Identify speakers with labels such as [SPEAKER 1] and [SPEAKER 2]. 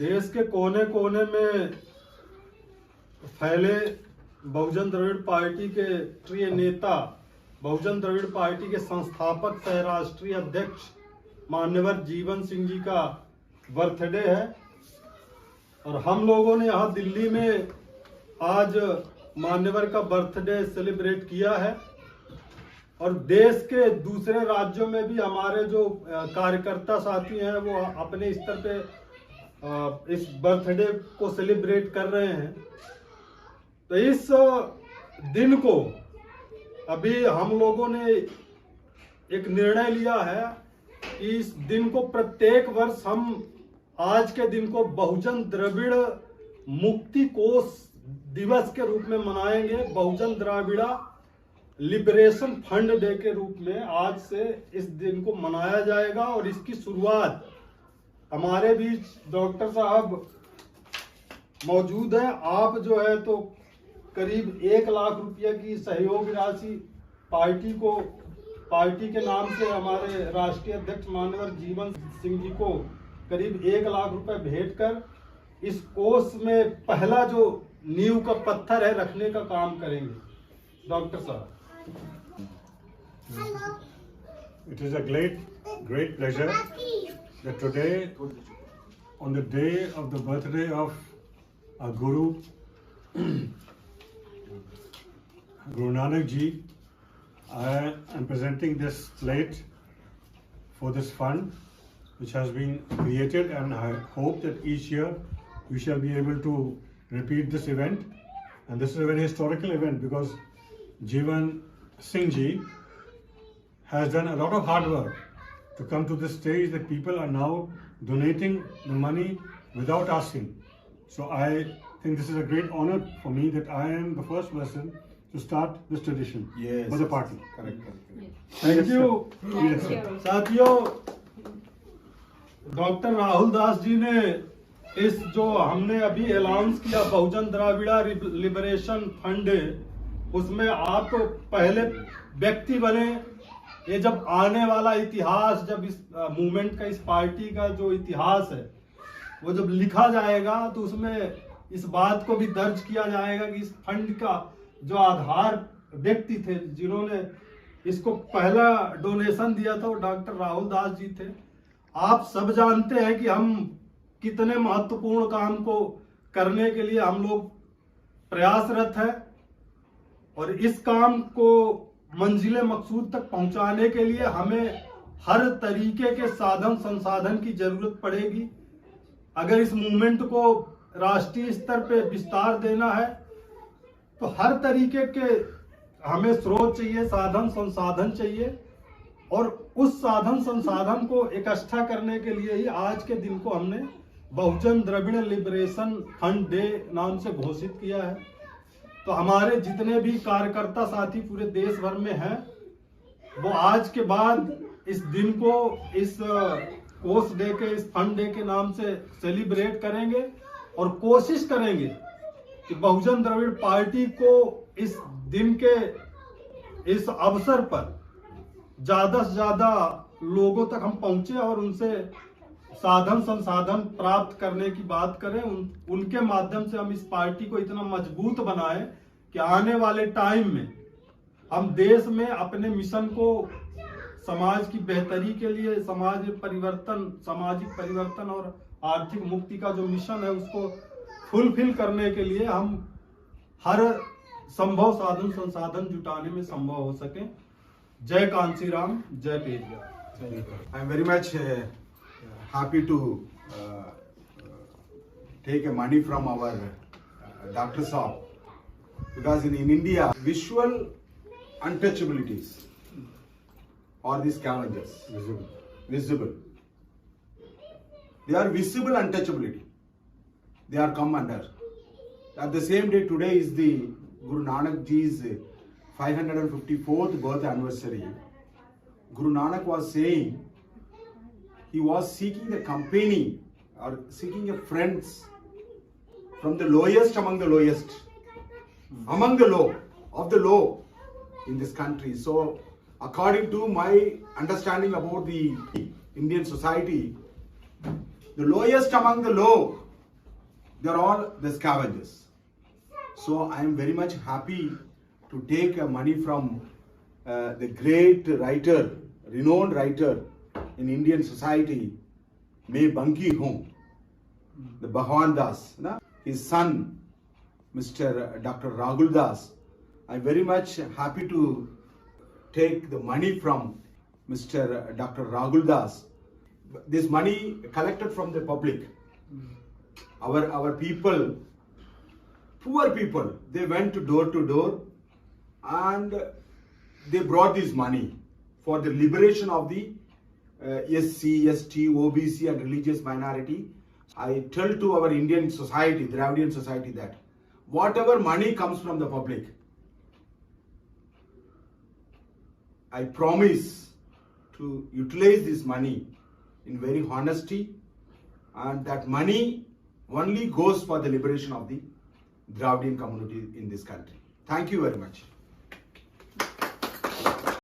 [SPEAKER 1] देश के कोने कोने में फैले बहुजन द्रविड़ पार्टी के राष्ट्रीय नेता, बहुजन द्रविड़ पार्टी के संस्थापक सह राष्ट्रीय अध्यक्ष मान्यवर जीवन सिंह जी का बर्थडे है और हम लोगों ने यहाँ दिल्ली में आज मान्यवर का बर्थडे सेलिब्रेट किया है और देश के दूसरे राज्यों में भी हमारे जो कार्यकर्ता साथी हैं वो अपने स्तर पे इस बर्थडे को सेलिब्रेट कर रहे हैं। तो इस दिन को अभी हम लोगों ने एक निर्णय लिया है कि इस दिन को प्रत्येक वर्ष हम आज के दिन को बहुजन द्रविड़ मुक्ति कोष दिवस के रूप में मनाएंगे। बहुजन द्रविड़ा लिबरेशन फंड डे के रूप में आज से इस दिन को मनाया जाएगा और इसकी शुरुआत हमारे बीच डॉक्टर साहब मौजूद है। आप जो है तो करीब 1 लाख रुपए की सहयोग राशि पार्टी के नाम से हमारे राष्ट्रीय अध्यक्ष माननीय जीवन सिंह जी को करीब 1 लाख रुपए भेंट कर इस कोष में पहला जो नींव का पत्थर है रखने का काम करेंगे। डॉक्टर साहब,
[SPEAKER 2] It is a great pleasure that today, on the day of the birthday of our Guru, Guru Nanak Ji, I am presenting this plate for this fund which has been created, and I hope that each year we shall be able to repeat this event. And this is a very historical event because Jeevan Singh Ji has done a lot of hard work to come to this stage that people are now donating the money without asking. So I think this is a great honor for me that I am the first person to start this tradition for the party.
[SPEAKER 1] Correct. Thank you. साथियों, doctor Rahul Das ji ने इस जो हमने अभी announce किया बहुजन Dravida liberation fund, उसमें आप तो पहले व्यक्ति बने। ये जब आने वाला इतिहास, जब इस मूवमेंट का, इस पार्टी का जो इतिहास है वो जब लिखा जाएगा तो उसमें इस बात को भी दर्ज किया जाएगा कि इस फंड का जो आधार व्यक्ति थे, जिन्होंने इसको पहला डोनेशन दिया था, वो डॉक्टर राहुल दास जी थे। आप सब जानते हैं कि हम कितने महत्वपूर्ण काम को करने के लिए हम लोग प्रयासरत है और इस काम को मंजिले मकसूद तक पहुंचाने के लिए हमें हर तरीके के साधन संसाधन की जरूरत पड़ेगी। अगर इस मूवमेंट को राष्ट्रीय स्तर पे विस्तार देना है तो हर तरीके के हमें स्रोत चाहिए, साधन संसाधन चाहिए और उस साधन संसाधन को इकट्ठा करने के लिए ही आज के दिन को हमने बहुजन द्रविड़ लिबरेशन फंड डे नाम से घोषित किया है। तो हमारे जितने भी कार्यकर्ता साथी पूरे देश भर में हैं, वो आज के बाद इस दिन को इस कोष डे के, इस फंड डे के नाम से सेलिब्रेट करेंगे और कोशिश करेंगे कि बहुजन द्रविड़ पार्टी को इस दिन के इस अवसर पर ज्यादा से ज्यादा लोगों तक हम पहुंचे और उनसे साधन संसाधन प्राप्त करने की बात करें। उनके माध्यम से हम इस पार्टी को इतना मजबूत बनाएं कि आने वाले टाइम में हम देश में अपने मिशन को समाज की बेहतरी के लिए, सामाजिक परिवर्तन और आर्थिक मुक्ति का जो मिशन है उसको फुलफिल करने के लिए हम हर संभव साधन संसाधन जुटाने में संभव हो सके। जय कांसी राम, जय Periyar.
[SPEAKER 3] I am very much happy to take a money from our Dr. Saab, because in India visual untouchabilities are these challenges. Visible. They are visible untouchability. They are come under. At the same day, today is the Guru Nanak Ji's 554th birth anniversary. Guru Nanak was saying he was seeking the company or seeking a friends from the lowest among the lowest, among the low of the low in this country. So according to my understanding about the Indian society, the lowest among the low They're all the scavengers. So I am very much happy to take money from the great writer, renowned writer in Indian society, May Banki Hum, the Bhagwan Das, his son, Mr. Dr. Rahul Das. I'm very much happy to take the money from Mr. Dr. Rahul Das. This money collected from the public. Our people, poor people, they went door to door and they brought this money for the liberation of the SC, ST, OBC and religious minority. I tell to our Indian society, Dravidian society, that whatever money comes from the public, I promise to utilize this money in very honesty, and that money only goes for the liberation of the Dravidian community in this country. Thank you very much.